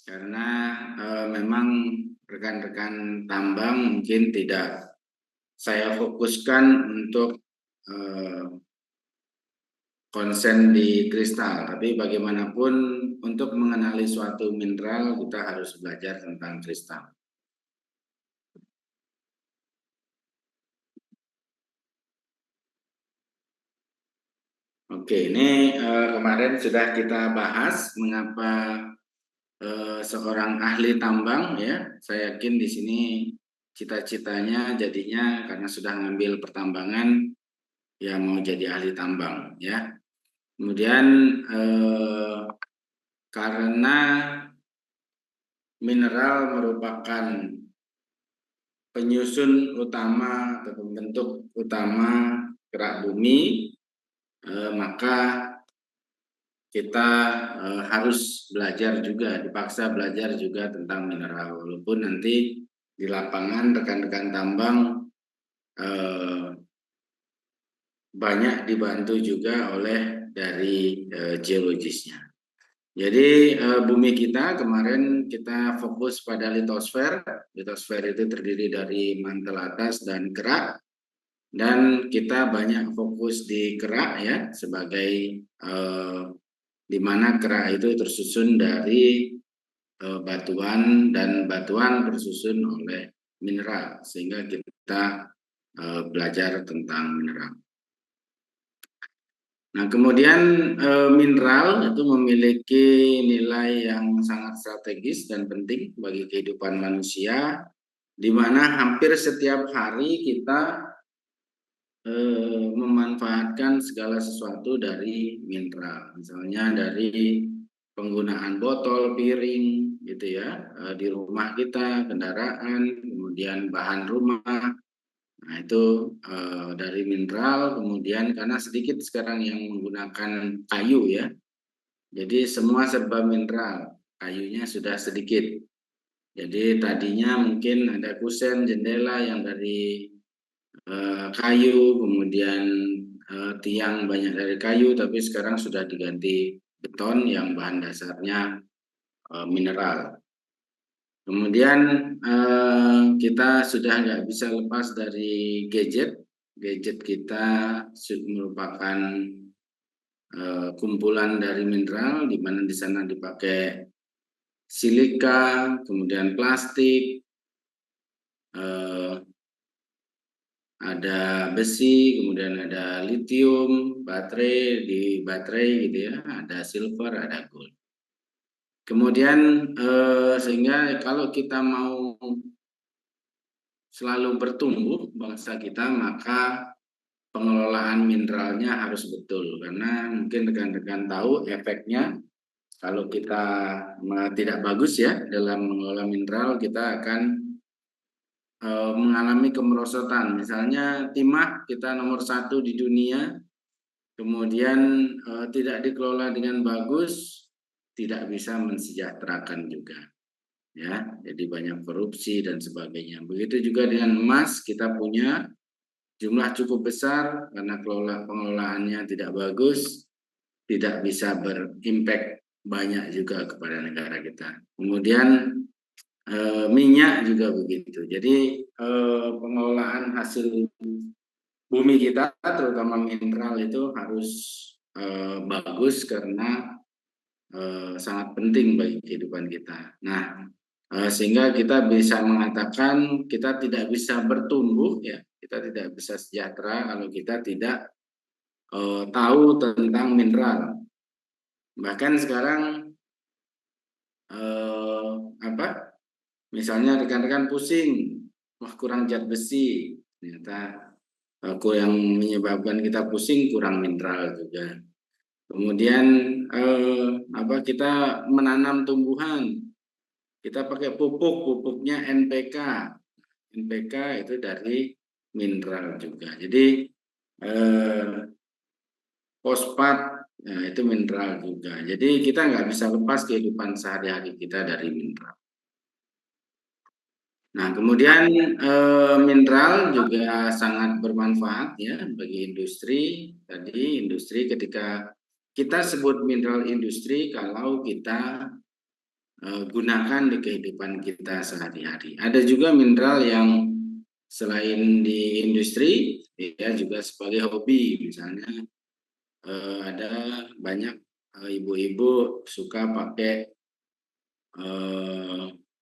karena memang rekan-rekan tambang mungkin tidak saya fokuskan untuk konsen di kristal, tapi bagaimanapun untuk mengenali suatu mineral kita harus belajar tentang kristal. Oke, ini kemarin sudah kita bahas mengapa seorang ahli tambang, ya. Saya yakin di sini cita-citanya jadinya karena sudah ngambil pertambangan ya mau jadi ahli tambang, ya. Kemudian karena mineral merupakan penyusun utama atau pembentuk utama kerak bumi, maka kita harus belajar juga, dipaksa belajar juga tentang mineral. Walaupun nanti di lapangan rekan-rekan tambang banyak dibantu juga oleh dari geologisnya. Jadi bumi kita kemarin kita fokus pada litosfer. Litosfer itu terdiri dari mantel atas dan kerak. Dan kita banyak fokus di kerak, ya, sebagai di mana kerak itu tersusun dari batuan dan batuan tersusun oleh mineral, sehingga kita belajar tentang mineral. Nah, kemudian mineral itu memiliki nilai yang sangat strategis dan penting bagi kehidupan manusia, di mana hampir setiap hari kita memanfaatkan segala sesuatu dari mineral. Misalnya dari penggunaan botol, piring, gitu ya, di rumah kita, kendaraan, kemudian bahan rumah. Nah, itu dari mineral, kemudian karena sedikit sekarang yang menggunakan kayu, ya. Jadi semua serba mineral, kayunya sudah sedikit. Jadi tadinya mungkin ada kusen, jendela yang dari kayu, kemudian tiang banyak dari kayu, tapi sekarang sudah diganti beton yang bahan dasarnya mineral. Kemudian kita sudah nggak bisa lepas dari gadget. Gadget kita merupakan kumpulan dari mineral, di mana di sana dipakai silika, kemudian plastik, ada besi, kemudian ada litium, baterai di baterai, gitu ya, ada silver, ada gold. Kemudian sehingga kalau kita mau selalu bertumbuh bangsa kita, maka pengelolaan mineralnya harus betul, karena mungkin rekan-rekan tahu efeknya kalau kita tidak bagus, ya, dalam mengelola mineral, kita akan mengalami kemerosotan. Misalnya timah kita nomor 1 di dunia, kemudian tidak dikelola dengan bagus, tidak bisa mensejahterakan juga, ya. Jadi banyak korupsi dan sebagainya. Begitu juga dengan emas, kita punya jumlah cukup besar, karena pengelolaannya tidak bagus, tidak bisa berimpact banyak juga kepada negara kita. Kemudian minyak juga begitu. Jadi pengelolaan hasil bumi kita, terutama mineral, itu harus bagus, karena sangat penting bagi kehidupan kita. Nah, sehingga kita bisa mengatakan kita tidak bisa bertumbuh, ya, kita tidak bisa sejahtera kalau kita tidak tahu tentang mineral. Bahkan sekarang misalnya rekan-rekan pusing, wah kurang zat besi, ternyata yang menyebabkan kita pusing kurang mineral juga. Kemudian kita menanam tumbuhan, kita pakai pupuknya NPK. NPK itu dari mineral juga. Jadi fosfat, nah, itu mineral juga. Jadi kita nggak bisa lepas kehidupan sehari-hari kita dari mineral. Nah, kemudian mineral juga sangat bermanfaat, ya, bagi industri. Tadi industri, ketika kita sebut mineral industri kalau kita gunakan di kehidupan kita sehari-hari. Ada juga mineral yang selain di industri, ya juga sebagai hobi. Misalnya ada banyak ibu-ibu suka pakai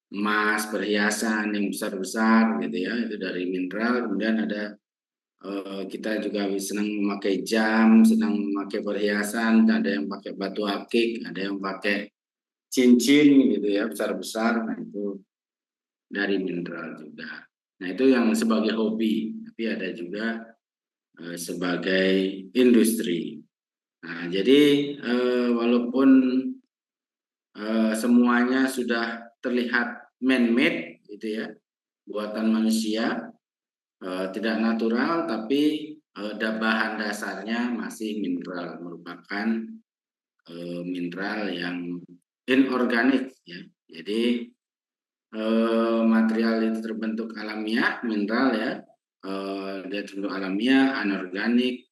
emas, perhiasan yang besar-besar gitu ya, itu dari mineral. Kemudian ada kita juga senang memakai jam, senang memakai perhiasan, ada yang pakai batu akik, ada yang pakai cincin gitu ya, besar-besar. Nah, itu dari mineral juga. Nah, itu yang sebagai hobi, tapi ada juga sebagai industri. Nah, jadi walaupun semuanya sudah terlihat man-made gitu ya, buatan manusia, tidak natural, tapi bahan dasarnya masih mineral, merupakan mineral yang inorganik ya. Jadi material itu terbentuk alamiah, mineral ya, dia terbentuk alamiah, anorganik,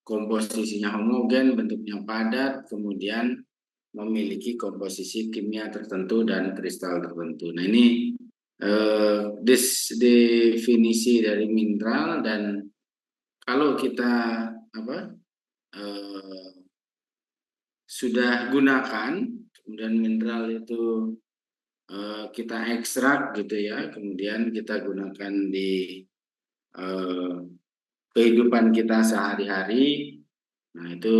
komposisinya homogen, bentuknya padat, kemudian memiliki komposisi kimia tertentu dan kristal tertentu. Nah, ini definisi dari mineral, dan kalau kita apa sudah gunakan, kemudian mineral itu kita ekstrak gitu ya, kemudian kita gunakan di kehidupan kita sehari-hari. Nah, itu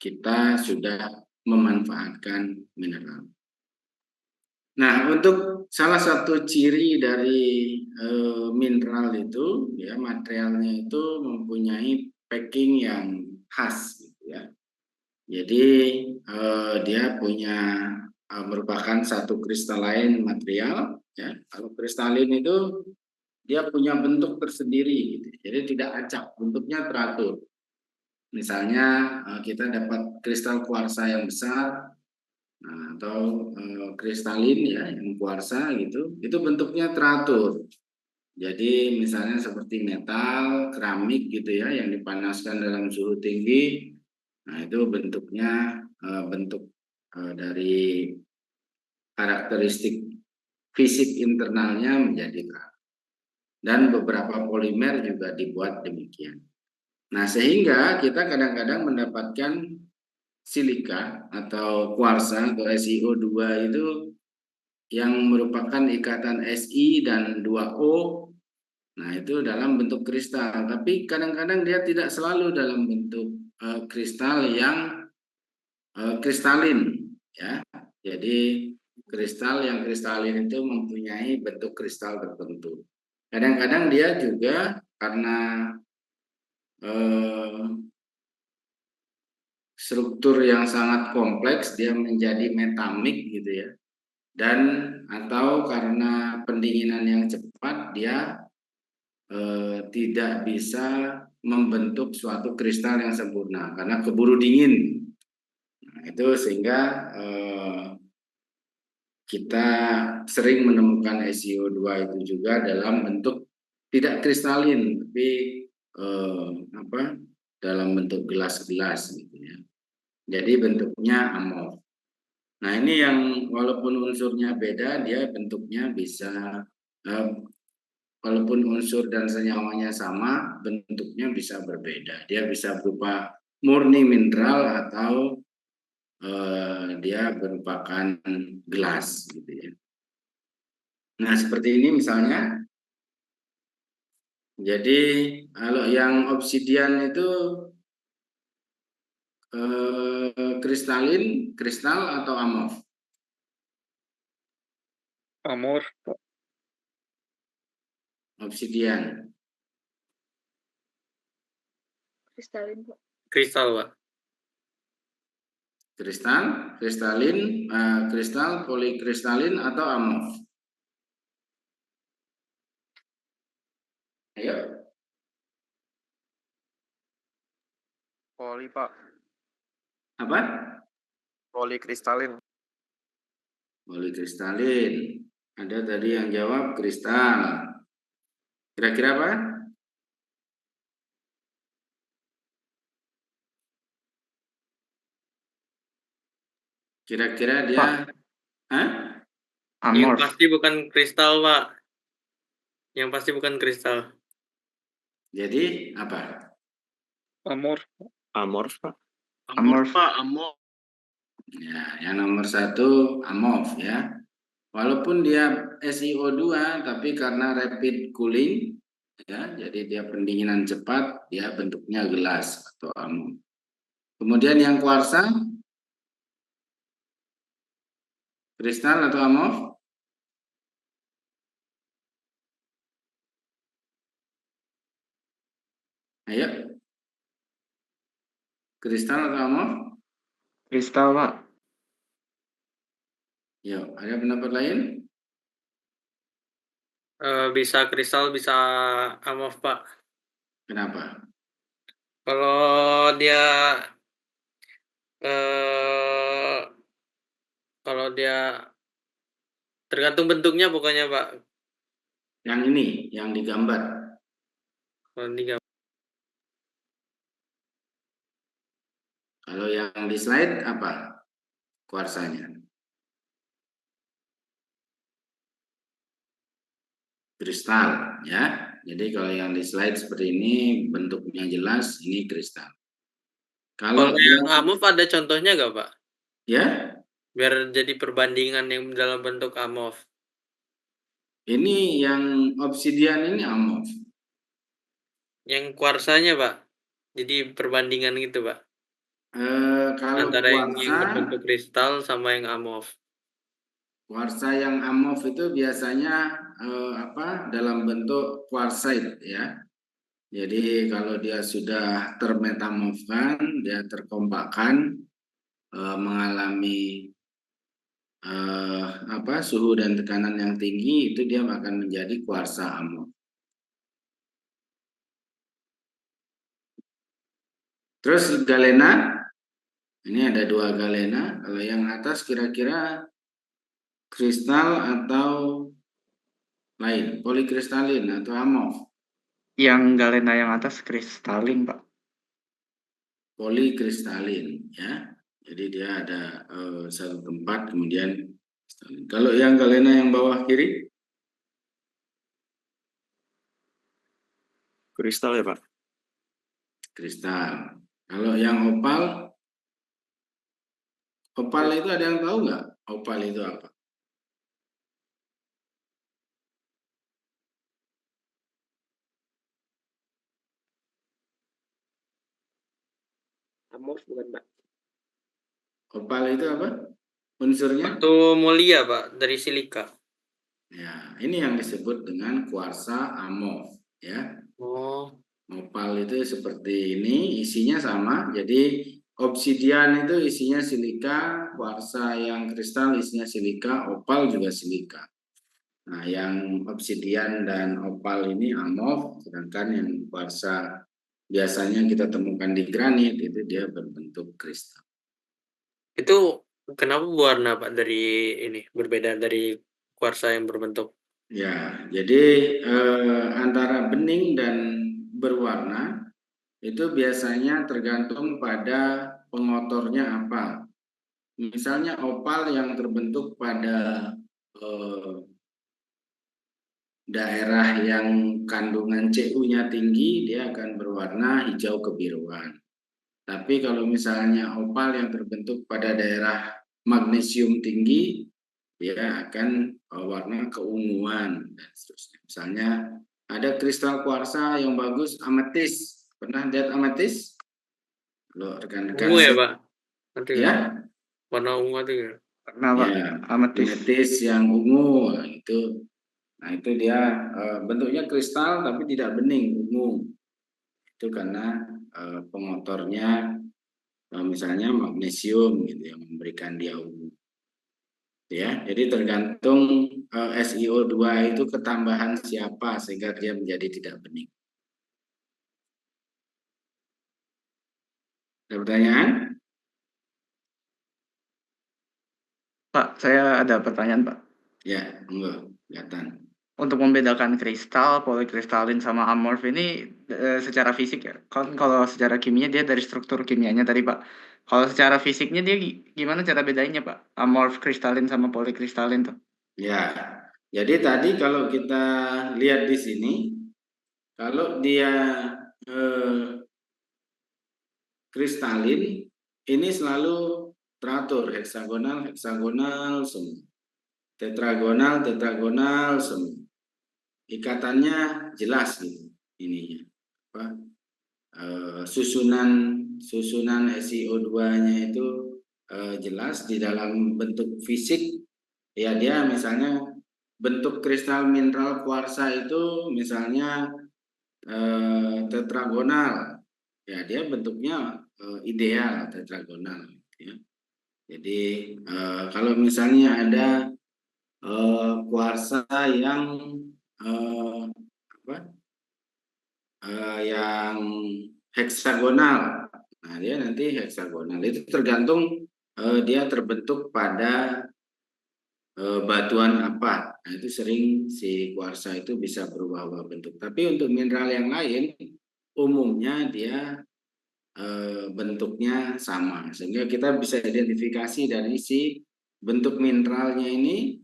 kita sudah memanfaatkan mineral. Nah, untuk salah satu ciri dari mineral itu, ya materialnya itu mempunyai packing yang khas, gitu ya. Jadi dia punya merupakan satu kristalin material, ya. Kalau kristalin itu dia punya bentuk tersendiri, gitu. Jadi tidak acak, bentuknya teratur. Misalnya kita dapat kristal kuarsa yang besar, nah, atau kristalin ya yang kuarsa gitu, itu bentuknya teratur. Jadi misalnya seperti metal, keramik gitu ya yang dipanaskan dalam suhu tinggi, nah itu bentuknya bentuk dari karakteristik fisik internalnya menjadi teratur. Dan beberapa polimer juga dibuat demikian. Nah, sehingga kita kadang-kadang mendapatkan silika atau kuarsa atau SiO2 itu yang merupakan ikatan Si dan 2O. Nah, itu dalam bentuk kristal, tapi kadang-kadang dia tidak selalu dalam bentuk kristal yang kristalin ya. Jadi kristal yang kristalin itu mempunyai bentuk kristal tertentu. Kadang-kadang dia juga karena struktur yang sangat kompleks, dia menjadi metamik gitu ya. Dan atau karena pendinginan yang cepat, dia tidak bisa membentuk suatu kristal yang sempurna karena keburu dingin. Nah, itu sehingga kita sering menemukan SiO2 itu juga dalam bentuk tidak kristalin, tapi dalam bentuk gelas-gelas gitu ya. Jadi bentuknya amorf. Nah, ini yang walaupun unsurnya beda, dia bentuknya bisa walaupun unsur dan senyawanya sama, bentuknya bisa berbeda. Dia bisa berupa murni mineral atau dia merupakan gelas gitu ya. Nah, seperti ini misalnya. Jadi kalau yang obsidian itu kristalin, kristal atau amorf? Amorf, Pak. Obsidian. Kristalin, Pak. Kristal, Pak. Kristal, kristalin, kristal, polikristalin atau amorf? Ayo. Poli, Pak. Apa? Polikristalin. Polikristalin. Ada tadi yang jawab kristal. Kira-kira apa? Kira-kira dia, Pak. Hah? Yang Amorf. pasti bukan kristal, Pak. Yang pasti bukan kristal. Jadi apa? Amor. Amorf, Pak. Amorf. Pak. Amor. Ya, yang nomor 1 AMOF ya. Walaupun dia SiO2, tapi karena rapid cooling, ya, jadi dia pendinginan cepat, dia bentuknya gelas atau AMOF. Kemudian yang kuarsa, kristal atau AMOF? Ayo, kristal atau AMOF? Kristal, Pak. Yuk, ada pendapat lain? Bisa kristal, bisa amorf, Pak. Kenapa? Kalau dia eh kalau dia tergantung bentuknya pokoknya, Pak. Yang ini, yang digambar. Kalau dia Kalau yang di slide apa kuarsanya? Kristal, ya. Jadi kalau yang di slide seperti ini bentuknya jelas, ini kristal. kalau yang amorf ada contohnya nggak, Pak? Ya, Biar jadi perbandingan yang dalam bentuk amorf. ini yang obsidian ini amorf. Yang kuarsanya, Pak. Jadi perbandingan gitu, Pak. Kalau Antara yang kuarsa, berbentuk kristal sama yang amorf. kuarsa yang amorf itu biasanya dalam bentuk quartzite ya. Jadi kalau dia sudah termetamorfkan, dia terkompakkan, mengalami suhu dan tekanan yang tinggi, itu dia akan menjadi kuarsa amorf. Terus galena, ini ada 2 galena. Kalau yang atas kira-kira kristal atau lain, polikristalin atau amorf? Yang galena yang atas kristalin, Pak. Polikristalin ya. Jadi dia ada satu tempat kemudian kristalin. Kalau yang galena yang bawah kiri? Kristal ya, Pak. Kristal. Kalau yang opal? Opal itu ada yang tahu nggak? Opal itu apa? Amorf bukan, Pak. Opal itu apa? Unsurnya? Batu mulia, Pak, dari silika. Ya, ini yang disebut dengan kuarsa amorf ya. Oh. Opal itu seperti ini, isinya sama. Jadi obsidian itu isinya silika, kuarsa yang kristal isinya silika, opal juga silika. Nah, yang obsidian dan opal ini amorf, sedangkan yang kuarsa biasanya kita temukan di granit itu dia berbentuk kristal. Itu kenapa warna, Pak, dari ini berbeda dari kuarsa yang berbentuk? Ya, jadi antara bening dan berwarna itu biasanya tergantung pada pengotornya apa. Misalnya opal yang terbentuk pada daerah yang kandungan Cu-nya tinggi, dia akan berwarna hijau kebiruan. Tapi kalau misalnya opal yang terbentuk pada daerah magnesium tinggi, dia akan warna keunguan dan seterusnya. Misalnya ada kristal kuarsa yang bagus, ametis. Pernah lihat ametis? Kalau rekan-rekan Ungu ya, Pak? Nanti ya, warna ungu itu ya. Pernah, Pak. ya, Ametis. ametis yang ungu itu. Nah, itu dia bentuknya kristal tapi tidak bening, ungu. Itu karena pengotornya misalnya magnesium gitu yang memberikan dia ungu. Ya, jadi tergantung SiO2 itu ketambahan siapa sehingga dia menjadi tidak bening. Ada pertanyaan? Pak, saya ada pertanyaan, Pak. Ya, enggak, kelihatan. Untuk membedakan kristal, polikristalin sama amorf ini secara fisik ya. Kan kalau secara kimia dia dari struktur kimianya tadi, Pak. Kalau secara fisiknya dia gimana cara bedainnya, Pak? Amorf kristalin sama polikristalin tuh. Ya, jadi tadi kalau kita lihat di sini, kalau dia eh, kristalin, ini selalu teratur, heksagonal, heksagonal semua, tetragonal, tetragonal semua. Ikatannya jelas gitu, ininya. Apa? Susunan SiO2-nya itu jelas di dalam bentuk fisik. Ya dia misalnya bentuk kristal mineral kuarsa itu misalnya tetragonal, ya dia bentuknya ideal tetragonal. Ya. Jadi kalau misalnya ada kuarsa yang apa, yang heksagonal, nah dia nanti heksagonal itu tergantung dia terbentuk pada batuan apa. Nah, itu sering si kuarsa itu bisa berubah-ubah bentuk. Tapi untuk mineral yang lain, umumnya dia bentuknya sama. Sehingga kita bisa identifikasi dari si bentuk mineralnya ini,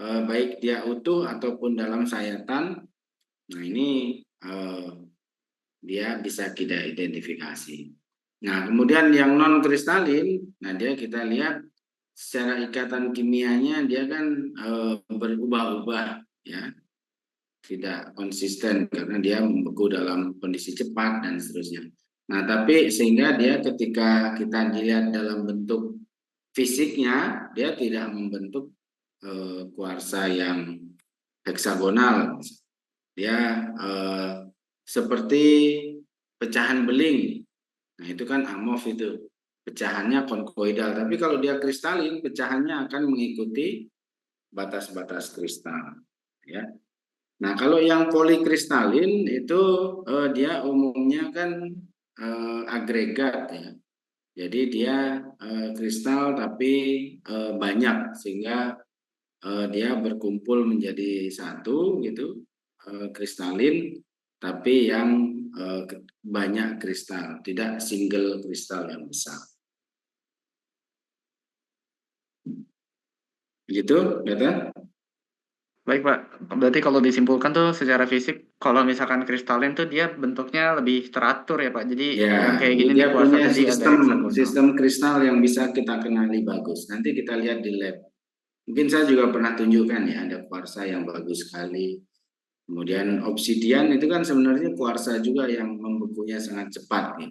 baik dia utuh ataupun dalam sayatan. Nah ini dia bisa kita identifikasi. Nah kemudian yang non kristalin, nah dia kita lihat secara ikatan kimianya dia kan berubah-ubah, ya, tidak konsisten karena dia membeku dalam kondisi cepat dan seterusnya. Nah tapi sehingga dia ketika kita dilihat dalam bentuk fisiknya dia tidak membentuk kuarsa yang heksagonal, dia seperti pecahan beling. Nah itu kan amorf, itu pecahannya konkoidal. Tapi kalau dia kristalin, pecahannya akan mengikuti batas-batas kristal. Ya. Nah kalau yang polikristalin itu dia umumnya kan agregat, ya. Jadi dia kristal tapi banyak sehingga dia berkumpul menjadi satu gitu, kristalin tapi yang banyak kristal, tidak single kristal yang besar. Gitu, Gata? Baik, Pak. Berarti kalau disimpulkan tuh secara fisik, kalau misalkan kristalin tuh dia bentuknya lebih teratur ya, Pak. Jadi yang Ya, kayak ini gini nih dia kuarsa punya tadi ada heksagonal. sistem kristal yang bisa kita kenali bagus. Nanti kita lihat di lab. Mungkin saya juga pernah tunjukkan ya, ada kuarsa yang bagus sekali. Kemudian obsidian itu kan sebenarnya kuarsa juga yang membekunya sangat cepat ya.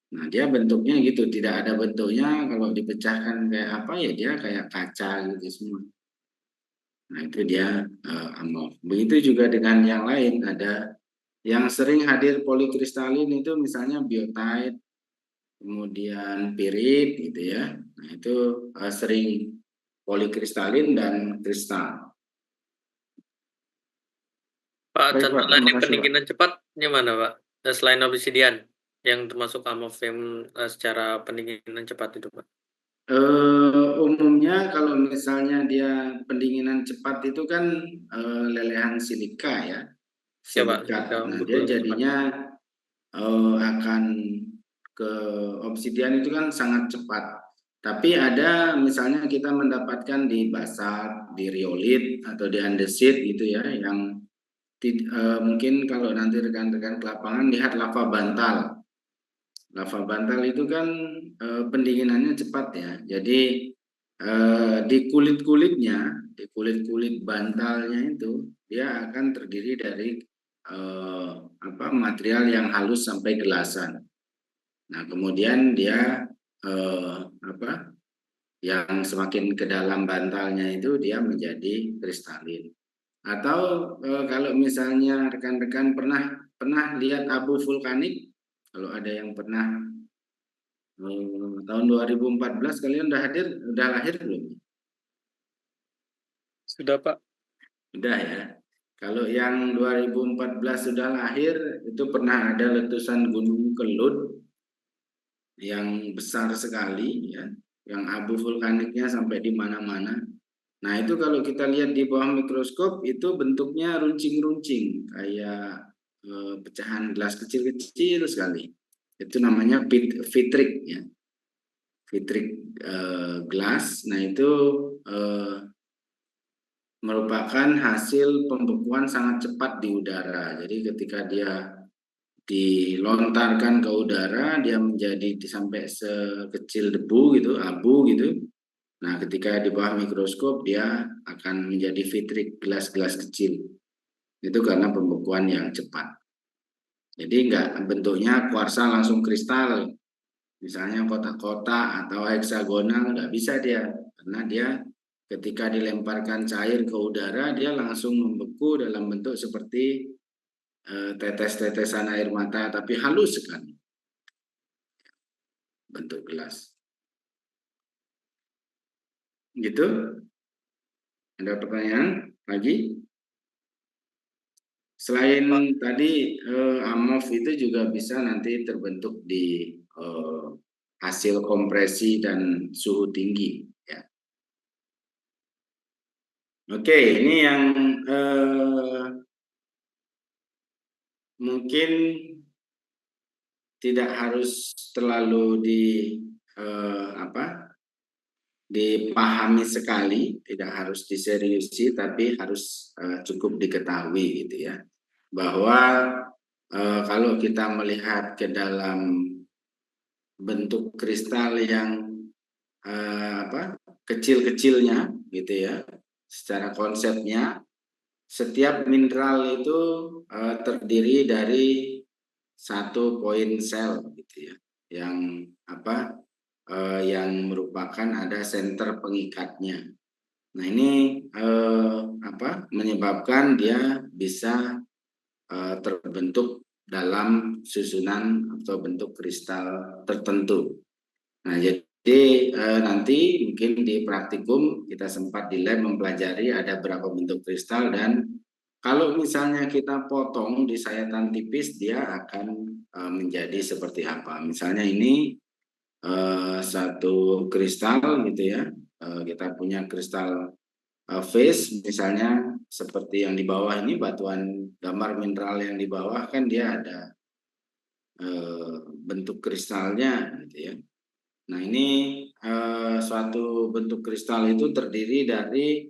Nah, dia bentuknya gitu, tidak ada bentuknya, kalau dipecahkan kayak apa ya dia kayak kaca gitu semua. Nah, itu dia amorf. Begitu juga dengan yang lain, ada yang sering hadir polikristalin itu misalnya biotite, kemudian pirit gitu ya. Nah, itu sering polikristalin dan kristal. Pak, Baik, contoh Pak. lain Terima yang kasih, Pak. pendinginan cepat gimana, Pak? Selain obsidian yang termasuk amorf yang secara pendinginan cepat itu, Pak. Umumnya kalau misalnya dia pendinginan cepat itu kan lelehan silika ya, Ya, Pak, silikat. ketika Nah beku dia cepat. jadinya akan ke obsidian itu kan sangat cepat. Tapi ada misalnya kita mendapatkan di basalt, di riolit atau di andesit gitu ya, yang mungkin kalau nanti rekan-rekan ke lapangan lihat lava bantal. Lava bantal itu kan pendinginannya cepat ya. Jadi di di kulit-kulit bantalnya itu dia akan terdiri dari material yang halus sampai gelasan. Nah, kemudian dia yang semakin ke dalam bantalnya itu dia menjadi kristalin. Atau kalau misalnya rekan-rekan pernah lihat abu vulkanik, kalau ada yang pernah tahun 2014 kalian udah lahir belum? Sudah, Pak. Udah ya. Kalau yang 2014 sudah lahir itu pernah ada letusan Gunung Kelut yang besar sekali ya, yang abu vulkaniknya sampai di mana-mana. Nah, itu kalau kita lihat di bawah mikroskop itu bentuknya runcing-runcing kayak pecahan gelas kecil-kecil sekali. Itu namanya vitrik ya. vitrik glass. Nah itu merupakan hasil pembekuan sangat cepat di udara. Jadi ketika dia dilontarkan ke udara, dia menjadi sampai sekecil debu gitu, abu gitu. Nah, ketika di bawah mikroskop dia akan menjadi vitrik gelas-gelas kecil. Itu karena pembekuan yang cepat. Jadi enggak bentuknya kuarsa langsung kristal. Misalnya kotak-kotak atau heksagonal enggak bisa dia, karena dia ketika dilemparkan cair ke udara dia langsung membeku dalam bentuk seperti tetes-tetesan air mata, tapi halus sekali bentuk gelas. Gitu? Ada pertanyaan lagi? Selain tadi AMOF itu juga bisa nanti terbentuk di hasil kompresi dan suhu tinggi. Ya. Oke, ini yang mungkin tidak harus terlalu dipahami sekali, tidak harus diseriusi, tapi harus cukup diketahui gitu ya, bahwa kalau kita melihat ke dalam bentuk kristal yang kecil-kecilnya gitu ya, secara konsepnya setiap mineral itu terdiri dari satu poin sel gitu ya, yang merupakan ada senter pengikatnya. Nah ini menyebabkan dia bisa terbentuk dalam susunan atau bentuk kristal tertentu. Nah jadi nanti mungkin di praktikum kita sempat di lab mempelajari ada berapa bentuk kristal, dan kalau misalnya kita potong di sayatan tipis dia akan menjadi seperti apa. Misalnya ini satu kristal gitu ya, kita punya kristal phase misalnya seperti yang di bawah ini, batuan gambar mineral yang di bawah kan dia ada bentuk kristalnya gitu ya. Nah ini suatu bentuk kristal itu terdiri dari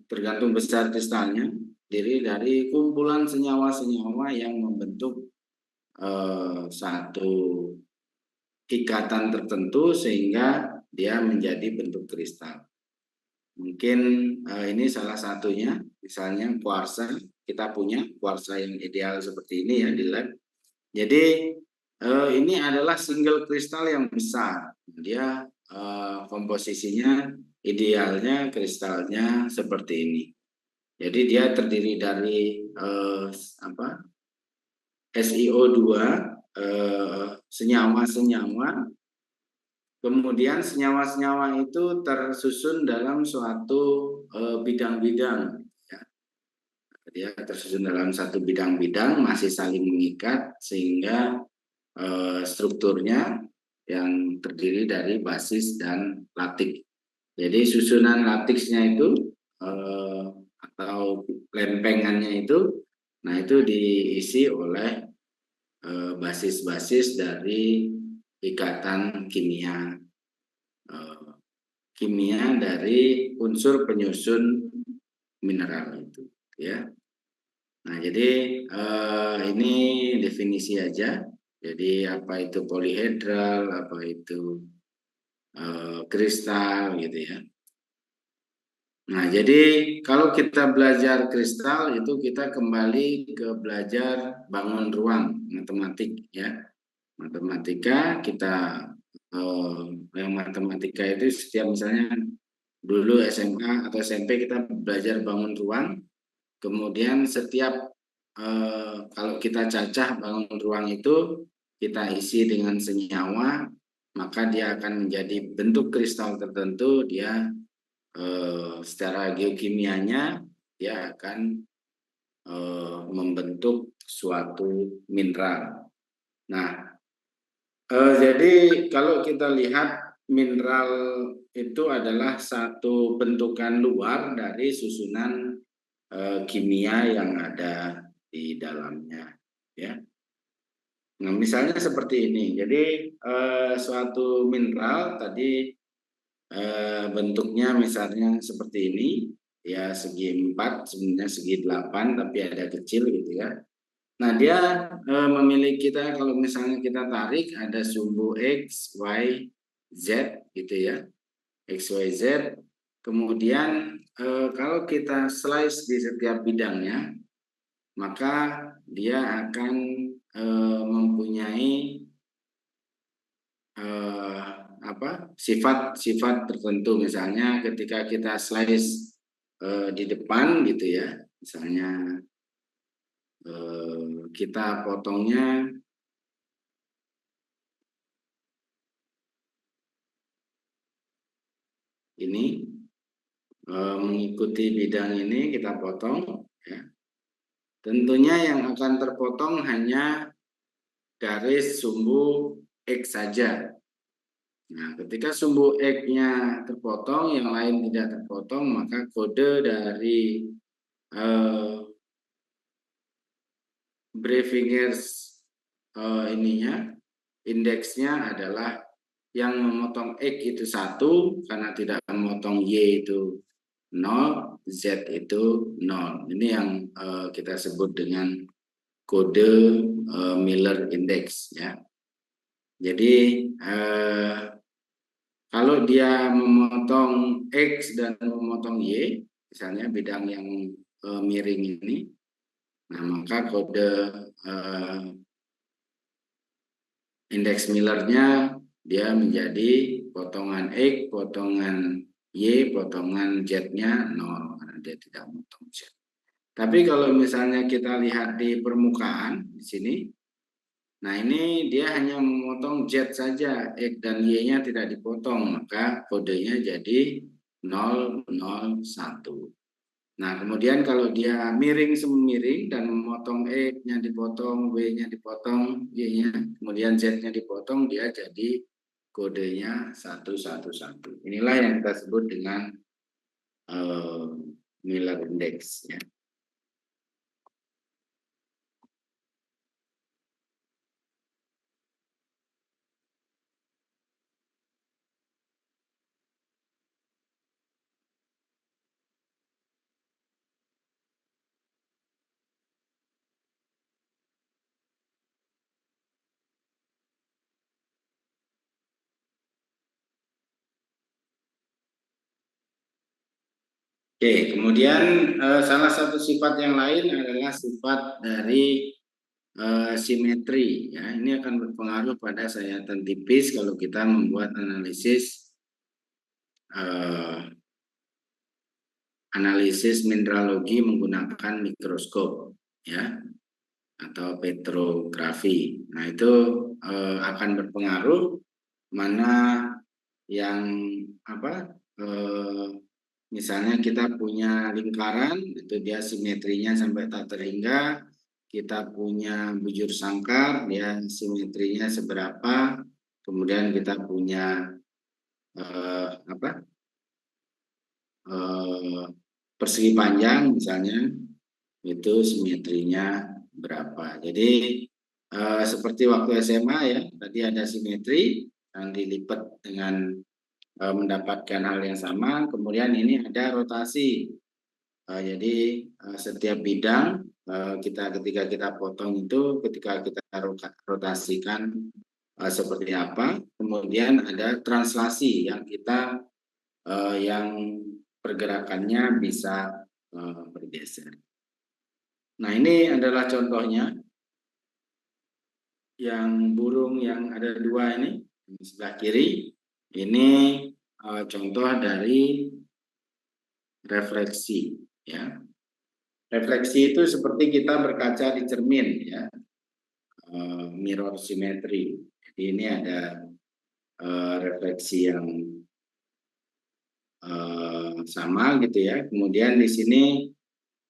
tergantung besar kristalnya, terdiri dari kumpulan senyawa-senyawa yang membentuk satu ikatan tertentu sehingga dia menjadi bentuk kristal. Mungkin ini salah satunya, misalnya kuarsa, kita punya kuarsa yang ideal seperti ini ya di lab. Jadi ini adalah single kristal yang besar. Dia komposisinya idealnya kristalnya seperti ini. Jadi dia terdiri dari SiO2, senyawa-senyawa. Kemudian senyawa-senyawa itu tersusun dalam suatu bidang-bidang. Ya. Dia tersusun dalam satu bidang-bidang, masih saling mengikat sehingga strukturnya yang terdiri dari basis dan latik. Jadi susunan latisnya itu atau lempengannya itu, nah itu diisi oleh basis-basis dari ikatan kimia dari unsur penyusun mineral itu ya. Nah jadi ini definisi aja. Jadi apa itu polihedral, apa itu kristal gitu ya. Nah jadi kalau kita belajar kristal itu kita kembali ke belajar bangun ruang matematik ya. Matematika kita yang matematika itu setiap misalnya dulu SMA atau SMP kita belajar bangun ruang, kemudian setiap kalau kita cacah bangun ruang itu kita isi dengan senyawa, maka dia akan menjadi bentuk kristal tertentu. Dia secara geokimianya dia akan membentuk suatu mineral. Nah, jadi kalau kita lihat mineral itu adalah satu bentukan luar dari susunan kimia yang ada di dalamnya, ya. Nah, misalnya seperti ini. Jadi suatu mineral tadi bentuknya misalnya seperti ini, ya segi 4, sebenarnya segi 8, tapi ada kecil gitu ya. Nah, dia memiliki kita, kalau misalnya kita tarik ada sumbu X, Y, Z gitu ya. X, Y, Z. Kemudian kalau kita slice di setiap bidangnya, maka dia akan mempunyai sifat-sifat tertentu. Misalnya ketika kita slice di depan gitu ya, misalnya kita potongnya ini, mengikuti bidang ini kita potong ya. Tentunya yang akan terpotong hanya garis sumbu X saja. Nah, ketika sumbu X-nya terpotong, yang lain tidak terpotong, maka kode dari Brevingers indeksnya adalah yang memotong X itu 1, karena tidak memotong Y itu 0, Z itu 0. Ini yang kita sebut dengan kode Miller Index ya. Jadi kalau dia memotong X dan memotong Y, misalnya bidang yang miring ini, nah maka kode indeks Millernya dia menjadi potongan X, potongan Y, potongan Z-nya 0, karena dia tidak memotong Z. Tapi kalau misalnya kita lihat di permukaan di sini, nah ini dia hanya memotong Z saja, X dan Y-nya tidak dipotong, maka kodenya jadi 001. Nah kemudian kalau dia miring semiring dan memotong X-nya dipotong, Y-nya dipotong, Y-nya, kemudian Z-nya dipotong, dia jadi kodenya 111. Inilah yang kita sebut dengan Miller Index ya. Oke, kemudian salah satu sifat yang lain adalah sifat dari simetri. Ya, ini akan berpengaruh pada sayatan tipis kalau kita membuat analisis mineralogi menggunakan mikroskop, ya, atau petrografi. Nah itu akan berpengaruh mana yang misalnya kita punya lingkaran, itu dia simetrinya sampai tak terhingga. Kita punya bujur sangkar, dia simetrinya seberapa. Kemudian kita punya persegi panjang misalnya, itu simetrinya berapa. Jadi seperti waktu SMA ya, tadi ada simetri yang dilipat dengan mendapatkan hal yang sama. Kemudian ini ada rotasi. Jadi setiap bidang ketika kita potong itu, ketika kita rotasikan seperti apa. Kemudian ada translasi yang kita yang pergerakannya bisa bergeser. Nah ini adalah contohnya. Yang burung yang ada 2 ini di sebelah kiri, ini contoh dari refleksi ya. Refleksi itu seperti kita berkaca di cermin ya, mirror symmetry. Jadi ini ada refleksi yang sama gitu ya. Kemudian di sini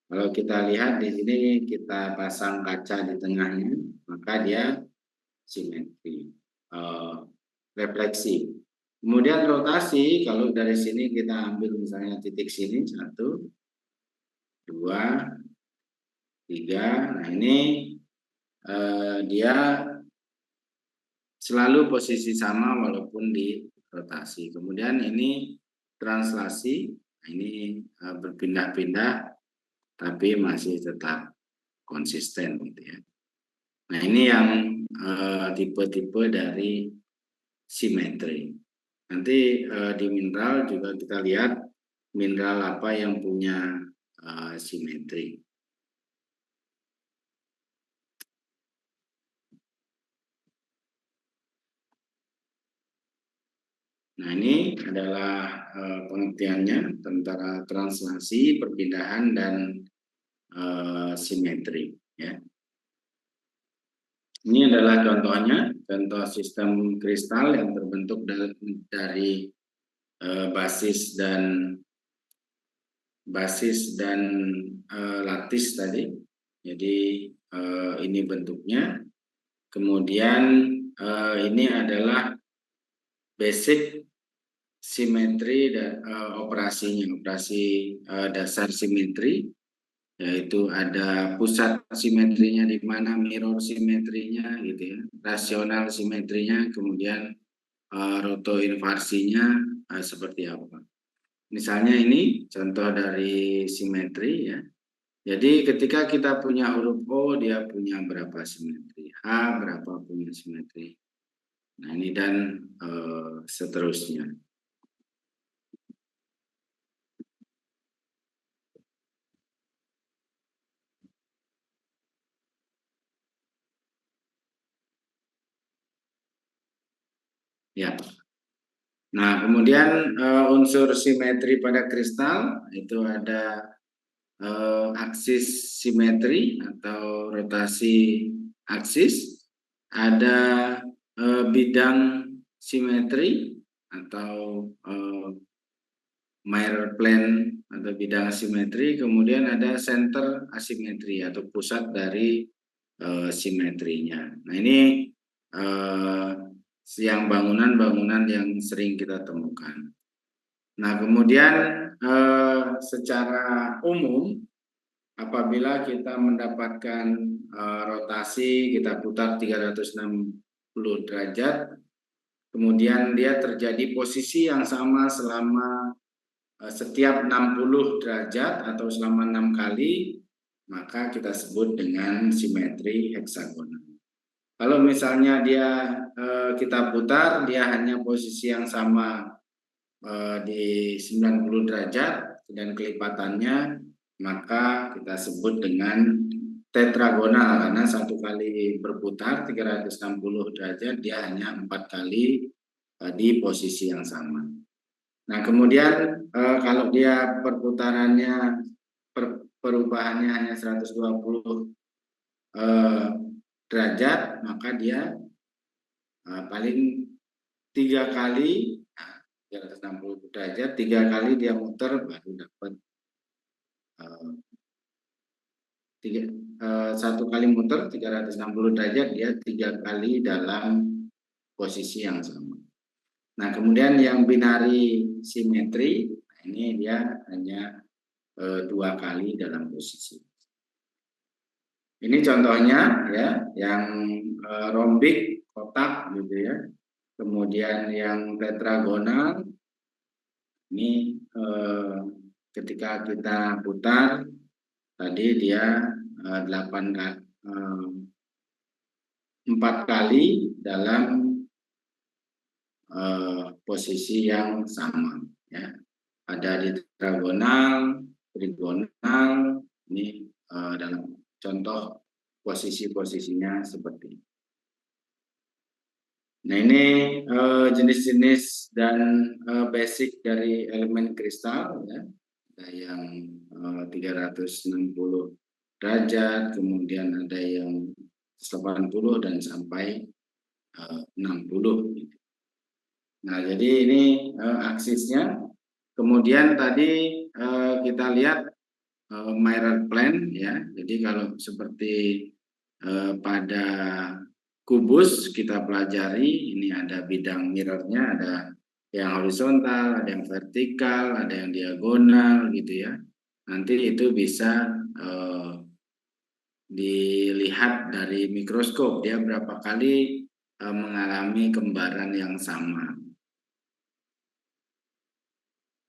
kalau kita lihat di sini kita pasang kaca di tengahnya, maka dia simetri, refleksi. Kemudian rotasi, kalau dari sini kita ambil misalnya titik sini 1, 2, 3. Nah ini dia selalu posisi sama walaupun di rotasi. Kemudian ini translasi, ini berpindah-pindah tapi masih tetap konsisten gitu ya. Nah, ini yang tipe-tipe dari simetri. Nanti di mineral juga kita lihat mineral apa yang punya simetri. Nah, ini adalah pengertiannya tentang translasi, perpindahan, dan simetri. Ya. Ini adalah contohnya, contoh sistem kristal yang terbentuk dari basis dan latis tadi. Jadi ini bentuknya. Kemudian ini adalah basic simetri dan operasi dasar simetri, yaitu ada pusat simetrinya di mana, mirror simetrinya gitu ya, rasional simetrinya, kemudian rotoinvarsinya seperti apa. Misalnya ini contoh dari simetri ya. Jadi ketika kita punya huruf O, dia punya berapa simetri, H berapa punya simetri. Nah, ini dan seterusnya. Ya. Nah, kemudian unsur simetri pada kristal itu ada aksis simetri atau rotasi aksis, ada bidang simetri atau mirror plane atau bidang simetri, kemudian ada center asimetri atau pusat dari simetrinya. Nah, ini yang bangunan-bangunan yang sering kita temukan. Nah, kemudian secara umum apabila kita mendapatkan rotasi, kita putar 360 derajat, kemudian dia terjadi posisi yang sama selama setiap 60 derajat atau selama 6 kali, maka kita sebut dengan simetri heksagonal. Kalau misalnya kita putar, dia hanya posisi yang sama di 90 derajat dan kelipatannya, maka kita sebut dengan tetragonal, karena satu kali berputar 360 derajat dia hanya 4 kali di posisi yang sama. Nah, kemudian kalau dia perputarannya perubahannya hanya 120 derajat, maka dia paling 3 kali 360 derajat, 3 kali dia muter baru dapat 1 kali muter 360 derajat, dia 3 kali dalam posisi yang sama. Nah, kemudian yang binari simetri, ini dia hanya 2 kali dalam posisi. Ini contohnya ya, yang rombik kotak gitu ya. Kemudian yang tetragonal ini ketika kita putar tadi dia 4 kali dalam posisi yang sama ya. Ada di tetragonal, trigonal, ini dalam contoh posisi-posisinya seperti ini. Nah, ini jenis-jenis dan basic dari elemen kristal ya. Ada yang 360 derajat, kemudian ada yang 80 dan sampai 60 gitu. Nah, jadi ini aksisnya. Kemudian tadi kita lihat mirror plane ya. Jadi kalau seperti pada kubus kita pelajari, ini ada bidang mirrornya, ada yang horizontal, ada yang vertikal, ada yang diagonal gitu ya. Nanti itu bisa dilihat dari mikroskop, dia berapa kali mengalami kembaran yang sama.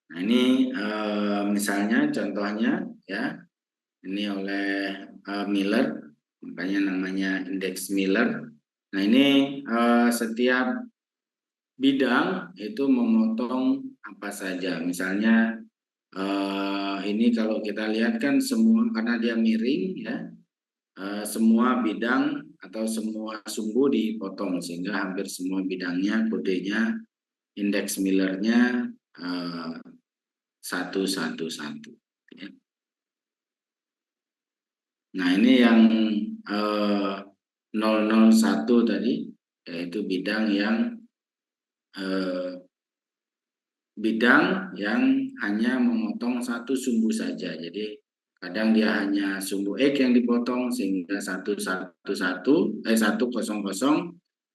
Nah, ini misalnya contohnya ya, ini oleh Miller, makanya namanya indeks Miller. Nah, ini setiap bidang itu memotong apa saja. Misalnya ini kalau kita lihat kan semua karena dia miring ya, semua bidang atau semua sumbu dipotong sehingga hampir semua bidangnya kodenya indeks Miller-nya 111. Ya. Nah, ini yang 001 tadi, yaitu bidang yang hanya memotong satu sumbu saja. Jadi kadang dia hanya sumbu X yang dipotong sehingga 100.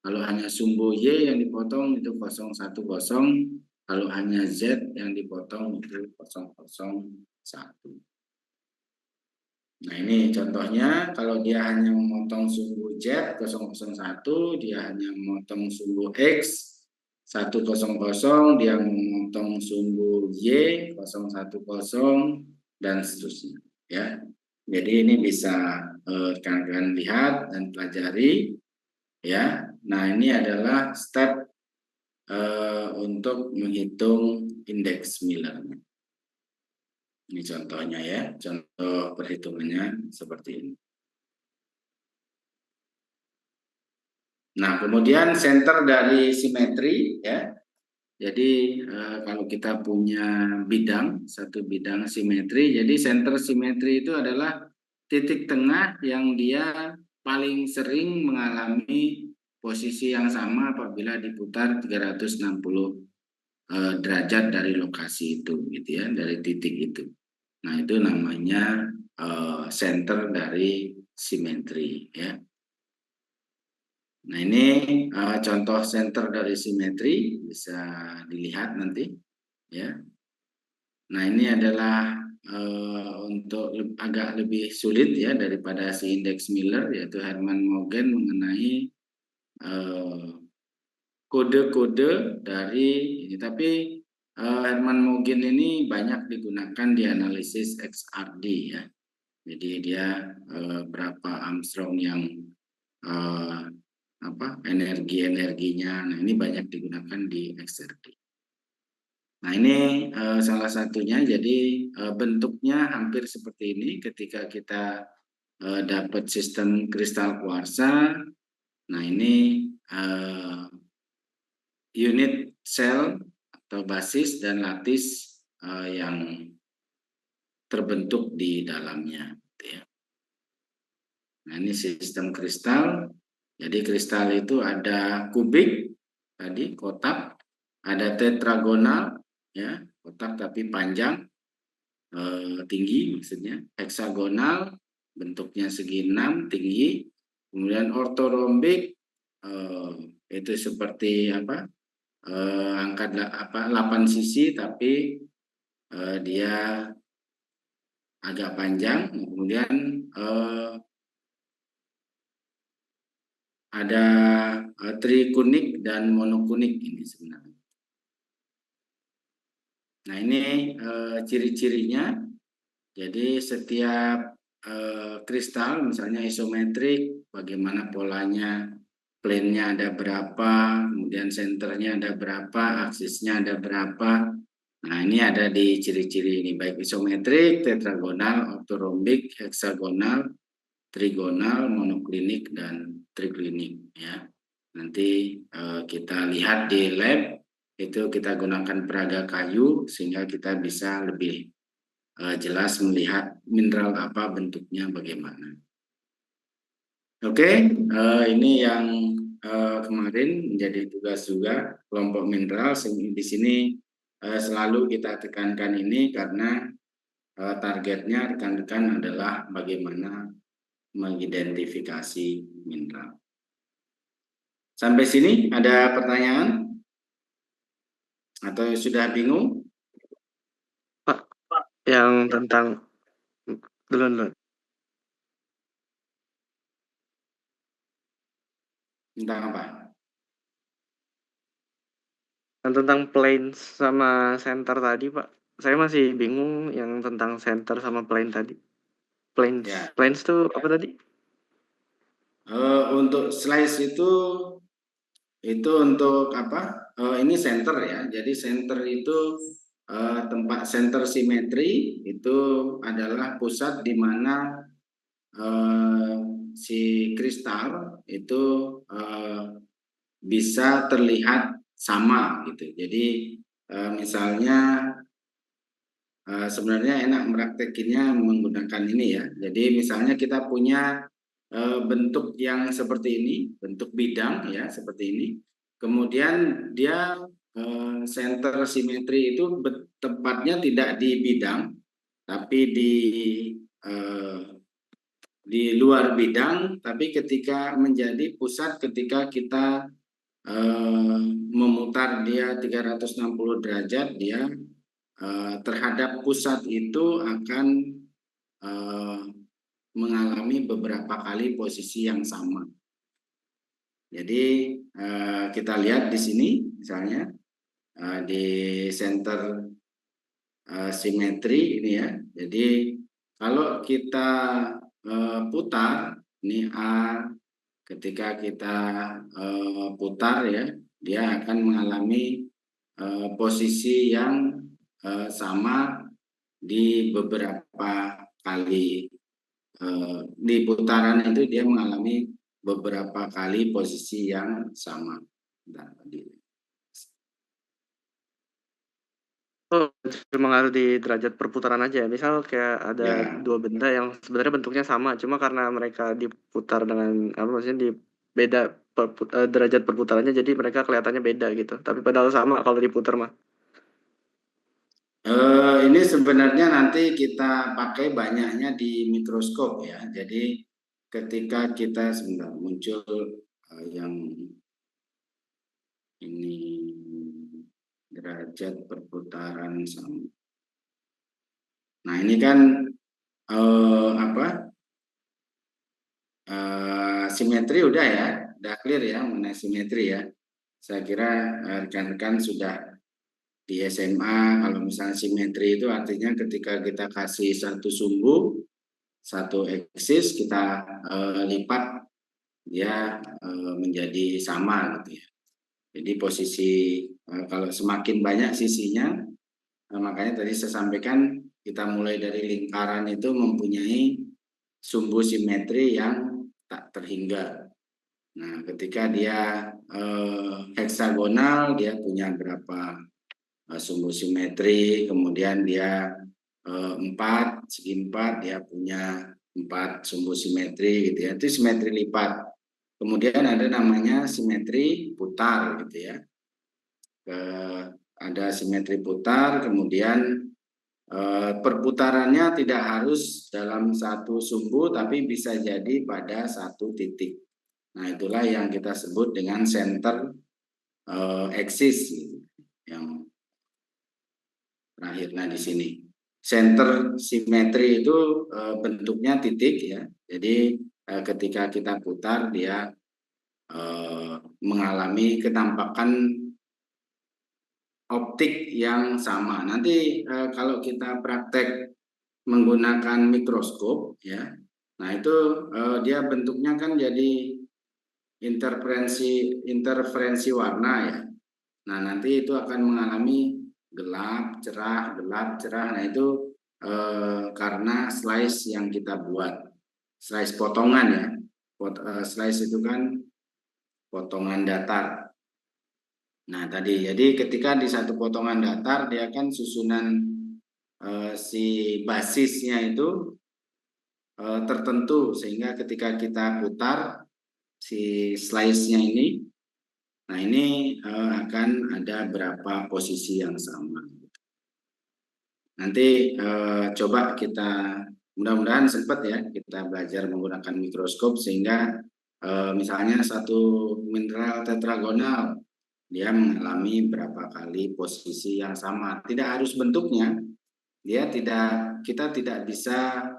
Kalau hanya sumbu Y yang dipotong itu 010. Kalau hanya Z yang dipotong itu 001. Nah, ini contohnya kalau dia hanya memotong sumbu Z 001, dia hanya memotong sumbu X 100, dia memotong sumbu Y 010 dan seterusnya ya. Jadi ini bisa rekan-rekan lihat dan pelajari ya. Nah, ini adalah step untuk menghitung indeks Miller. Ini contohnya ya, contoh perhitungannya seperti ini. Nah, kemudian center dari simetri ya. Jadi kalau kita punya satu bidang simetri, jadi center simetri itu adalah titik tengah yang dia paling sering mengalami posisi yang sama apabila diputar 360 derajat dari lokasi itu gitu ya, dari titik itu. Nah, itu namanya center dari simetri ya. Nah, ini contoh center dari simetri bisa dilihat nanti ya. Nah, ini adalah untuk agak lebih sulit ya daripada si indeks Miller, yaitu Hermann Mogen mengenai kode-kode dari ini. Tapi Hermann Mogen ini banyak digunakan di analisis XRD ya. Jadi dia berapa Armstrong yang energi-energinya. Nah, ini banyak digunakan di XRD. Nah, ini salah satunya. Jadi bentuknya hampir seperti ini ketika kita dapat sistem kristal kuarsa. Nah, ini unit sel atau basis dan latis yang terbentuk di dalamnya. Nah, ini sistem kristal. Jadi kristal itu ada kubik, tadi kotak, ada tetragonal, ya kotak tapi panjang, tinggi maksudnya, heksagonal, bentuknya segi 6, tinggi, kemudian ortorombik, itu seperti angka 8 sisi tapi dia agak panjang, kemudian ada trikunik dan monokunik ini sebenarnya. Nah, ini ciri-cirinya. Jadi setiap kristal misalnya isometrik, bagaimana polanya, plane-nya ada berapa, kemudian senternya ada berapa, aksisnya ada berapa. Nah, ini ada di ciri-ciri ini, baik isometrik, tetragonal, ortorombik, heksagonal, trigonal, monoklinik, dan triklinik ya. Nanti kita lihat di lab, itu kita gunakan peraga kayu sehingga kita bisa lebih jelas melihat mineral apa bentuknya bagaimana. Oke, ini yang kemarin menjadi tugas juga kelompok mineral. Di sini selalu kita tekankan ini karena targetnya rekan-rekan adalah bagaimana mengidentifikasi mineral. Sampai sini ada pertanyaan? Atau sudah bingung? Yang tentang dulu. Tentang apa? Yang tentang planes sama center tadi, Pak. Saya masih bingung yang tentang center sama plane tadi. Planes, Ya, planes tuh apa tadi? untuk slice itu untuk apa? Ini center ya. Jadi center itu tempat center simetri itu adalah pusat di mana eh, si kristal itu eh, bisa terlihat sama gitu. Jadi misalnya sebenarnya enak meraktekinnya menggunakan ini ya. Jadi misalnya kita punya bentuk yang seperti ini, bentuk bidang ya seperti ini. Kemudian dia center simetri itu tepatnya tidak di bidang, tapi eh, di luar bidang. Tapi ketika menjadi pusat, ketika kita memutar dia 360 derajat, dia terhadap pusat itu akan eh, mengalami beberapa kali posisi yang sama. Jadi kita lihat di sini misalnya di center simetri ini ya. Jadi kalau kita putar ini A, ketika kita putar ya, dia akan mengalami posisi yang sama di beberapa kali di putaran itu dia mengalami beberapa kali posisi yang sama. Nah, Oh, cuma ngaruh di derajat perputaran aja ya? Misal kayak ada ya, dua benda yang sebenarnya bentuknya sama, cuma karena mereka diputar dengan apa maksudnya di beda derajat perputarannya, jadi mereka kelihatannya beda gitu. Tapi padahal sama kalau diputar mah. ini sebenarnya nanti kita pakai banyaknya di mikroskop ya. Jadi ketika kita sebentar muncul yang ini derajat perputaran sama. Nah ini kan apa simetri udah ya, udah clear ya mengenai simetri ya. Saya kira rekan-rekan sudah di SMA kalau misalnya simetri itu artinya ketika kita kasih satu sumbu, satu eksis kita lipat dia menjadi sama gitu ya. Jadi posisi kalau semakin banyak sisinya, makanya tadi saya sampaikan kita mulai dari lingkaran itu mempunyai sumbu simetri yang tak terhingga. Nah, ketika dia heksagonal, dia punya berapa sumbu simetri, kemudian dia 4, segi 4, dia punya 4 sumbu simetri gitu ya. Itu simetri lipat. Kemudian ada namanya simetri putar gitu ya. Ada simetri putar, kemudian perputarannya tidak harus dalam satu sumbu, tapi bisa jadi pada satu titik. Nah, itulah yang kita sebut dengan center axis yang terakhir. Nah, di sini center simetri itu bentuknya titik ya. Jadi ketika kita putar dia mengalami kenampakan optik yang sama. Nanti kalau kita praktek menggunakan mikroskop ya. Nah, itu dia bentuknya kan jadi interferensi warna ya. Nah, nanti itu akan mengalami gelap, cerah. Nah, itu karena slice yang kita buat. Slice potongan ya. Slice itu kan potongan datar. Nah, tadi jadi ketika di satu potongan datar dia kan susunan si basisnya itu tertentu sehingga ketika kita putar si slice-nya ini, nah ini akan ada berapa posisi yang sama. Nanti coba kita mudah-mudahan sempat ya kita belajar menggunakan mikroskop sehingga misalnya satu mineral tetragonal dia mengalami berapa kali posisi yang sama. Tidak harus bentuknya, kita tidak bisa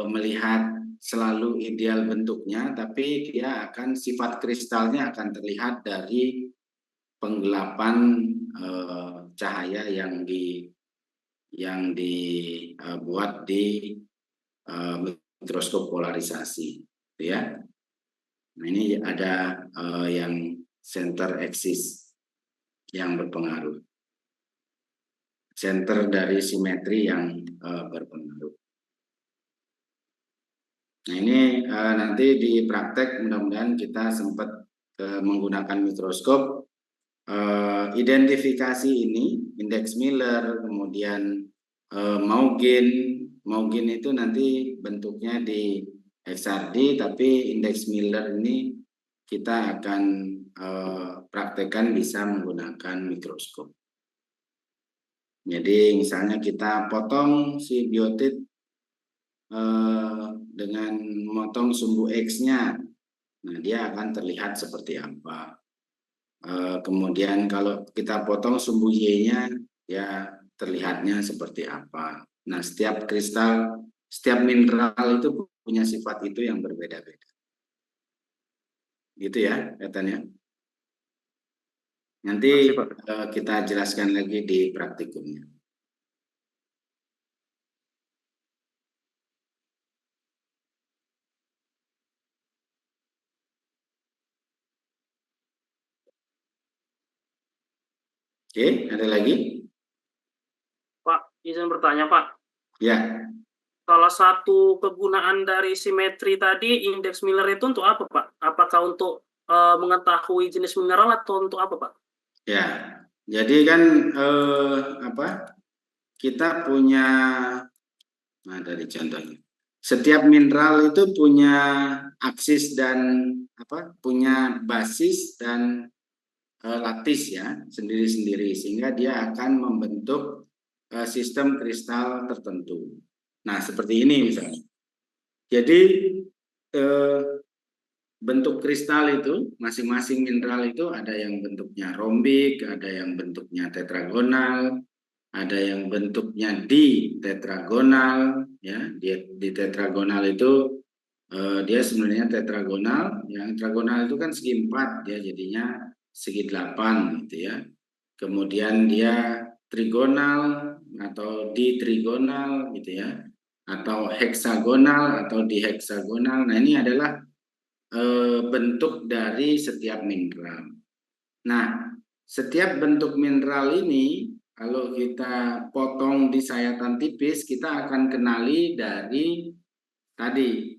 melihat selalu ideal bentuknya, tapi dia akan sifat kristalnya akan terlihat dari penggelapan cahaya yang dibuat di mikroskop polarisasi, gitu ya. Nah, ini ada yang center axis yang berpengaruh, center dari simetri yang berpengaruh. Nah, ini nanti di praktek mudah-mudahan kita sempat menggunakan mikroskop. Identifikasi ini, indeks Miller, kemudian Maugin itu nanti bentuknya di XRD, tapi indeks Miller ini kita akan praktekkan bisa menggunakan mikroskop. Jadi misalnya kita potong si biotit dengan memotong sumbu X-nya, nah dia akan terlihat seperti apa. Kemudian kalau kita potong sumbu Y-nya, ya terlihatnya seperti apa. Nah, setiap kristal, setiap mineral itu punya sifat itu yang berbeda-beda. Gitu ya, katanya. Nanti kita jelaskan lagi di praktikumnya. Oke, ada lagi? Pak, izin bertanya, Pak. Ya. Salah satu kegunaan dari simetri tadi, indeks Miller itu untuk apa, Pak? Apakah untuk mengetahui jenis mineral atau untuk apa, Pak? Ya, jadi kan kita punya, nah dari contohnya, setiap mineral itu punya aksis dan punya basis dan latis ya sendiri-sendiri, sehingga dia akan membentuk sistem kristal tertentu. Nah, seperti ini misalnya. Jadi bentuk kristal itu, masing-masing mineral itu ada yang bentuknya rombik, ada yang bentuknya tetragonal, ada yang bentuknya ditetragonal, ya. Di tetragonal itu dia sebenarnya tetragonal, yang tetragonal itu kan segi 4, dia jadinya segi 8 gitu ya. Kemudian dia trigonal atau ditrigonal gitu ya, atau heksagonal atau diheksagonal. Nah, ini adalah bentuk dari setiap mineral. Nah, setiap bentuk mineral ini kalau kita potong di sayatan tipis, kita akan kenali dari tadi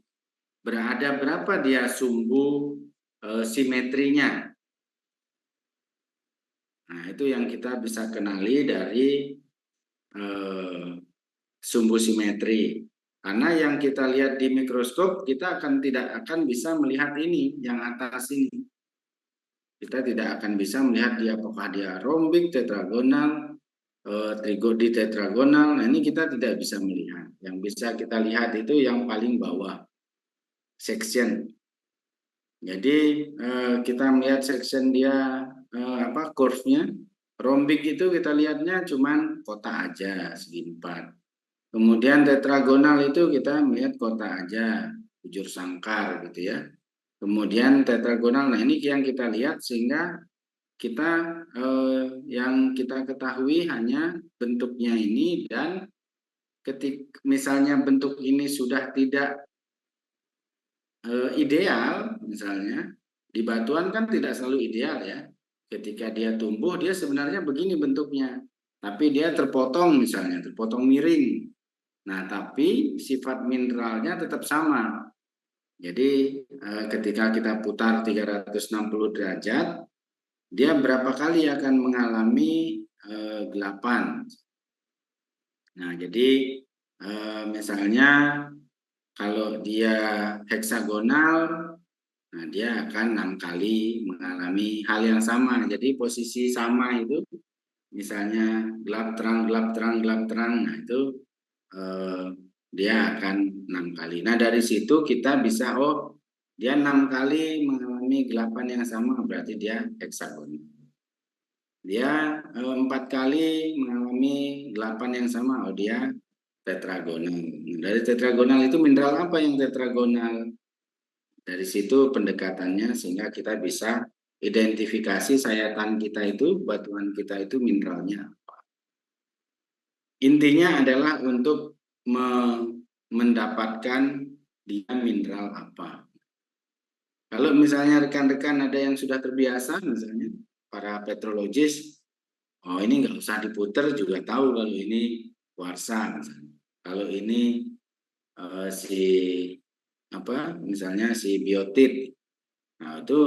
berada berapa dia sumbu simetrinya. Nah, itu yang kita bisa kenali dari sumbu simetri. Karena yang kita lihat di mikroskop, kita tidak akan bisa melihat ini, yang atas ini. Kita tidak akan bisa melihat dia apakah dia rombik, tetragonal, trigodi tetragonal. Nah, ini kita tidak bisa melihat. Yang bisa kita lihat itu yang paling bawah, section. Jadi kita melihat section dia curve-nya. Rombik itu kita lihatnya cuman kotak aja segi 4. Kemudian tetragonal itu kita melihat kotak aja, bujur sangkar gitu ya. Kemudian tetragonal, nah ini yang kita lihat sehingga kita yang kita ketahui hanya bentuknya ini, dan ketika misalnya bentuk ini sudah tidak ideal, misalnya di batuan kan tidak selalu ideal ya. Ketika dia tumbuh dia sebenarnya begini bentuknya, tapi dia terpotong misalnya, terpotong miring. Nah, tapi sifat mineralnya tetap sama. Jadi ketika kita putar 360 derajat, dia berapa kali akan mengalami gelapan. Nah, jadi misalnya kalau dia heksagonal, nah dia akan 6 kali mengalami hal yang sama. Jadi posisi sama itu, misalnya gelap terang, gelap terang, gelap terang, nah itu dia akan 6 kali. Nah, dari situ kita bisa, oh dia 6 kali mengalami gelapan yang sama, berarti dia heksagonal. Dia 4 kali mengalami gelapan yang sama, oh dia tetragonal. Dari tetragonal itu mineral apa yang tetragonal? Dari situ pendekatannya sehingga kita bisa identifikasi sayatan kita itu, batuan kita itu mineralnya apa. Intinya adalah untuk mendapatkan dia mineral apa. Kalau misalnya rekan-rekan ada yang sudah terbiasa, misalnya para petrologis, oh ini nggak usah diputer juga tahu kalau ini kuarsa misalnya. Kalau ini misalnya si biotit, nah itu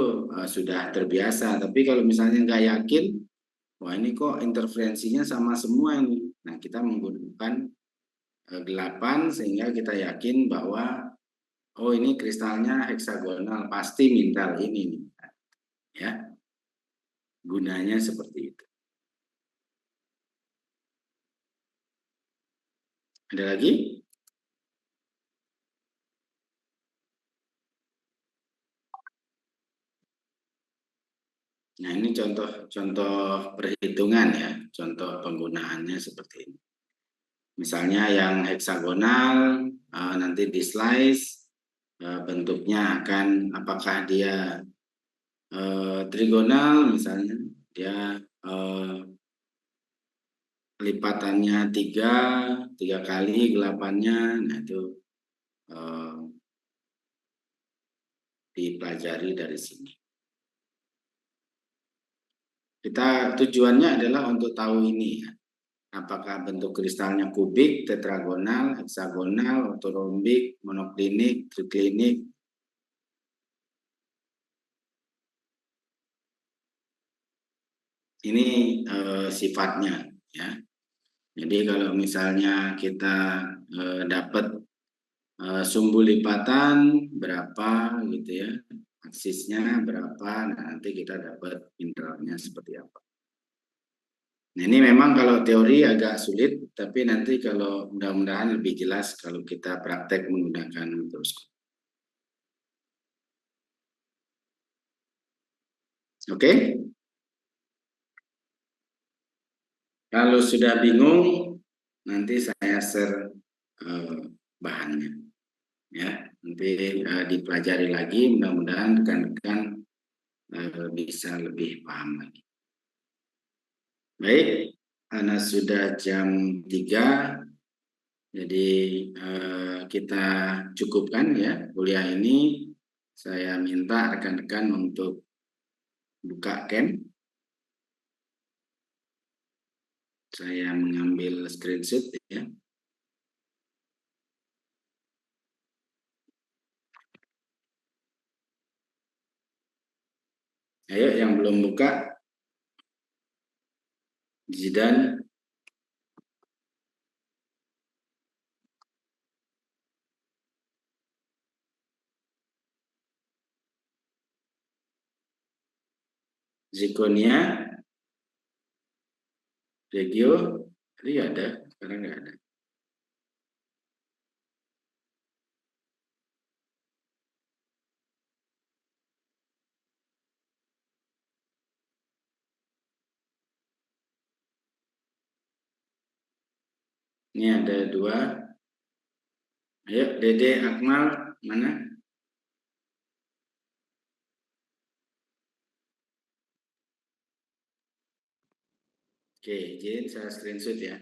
sudah terbiasa. Tapi kalau misalnya nggak yakin, wah ini kok interferensinya sama semua ini. Nah kita menggunakan gelapan sehingga kita yakin bahwa oh ini kristalnya heksagonal, pasti mineral ini nih. Ya, gunanya seperti itu. Ada lagi? Nah ini contoh perhitungan ya, contoh penggunaannya seperti ini. Misalnya yang heksagonal nanti di slice bentuknya akan apakah dia trigonal misalnya dia lipatannya tiga kali gelapannya, nah itu dipelajari dari sini. Kita tujuannya adalah untuk tahu ini ya. Apakah bentuk kristalnya kubik, tetragonal, heksagonal, ortorombik, monoklinik, triklinik. Ini sifatnya ya. Jadi kalau misalnya kita dapat sumbu lipatan berapa gitu ya, aksisnya berapa, nah nanti kita dapat mineralnya seperti apa. Nah ini memang kalau teori agak sulit, tapi nanti kalau mudah-mudahan lebih jelas kalau kita praktek menggunakan mikroskop. Oke? Kalau sudah bingung, nanti saya share bahannya. Ya, nanti dipelajari lagi, mudah-mudahan rekan-rekan bisa lebih paham lagi. Baik, karena sudah jam 3, jadi kita cukupkan ya kuliah ini. Saya minta rekan-rekan untuk buka Cam. Saya mengambil screenshot ya. Ayo yang belum buka, Zidan. Zikonia, Regio, tadi ada, sekarang nggak ada. Ini ada 2. Ayo, Dede, Akmal, mana? Oke, izin saya screenshot ya.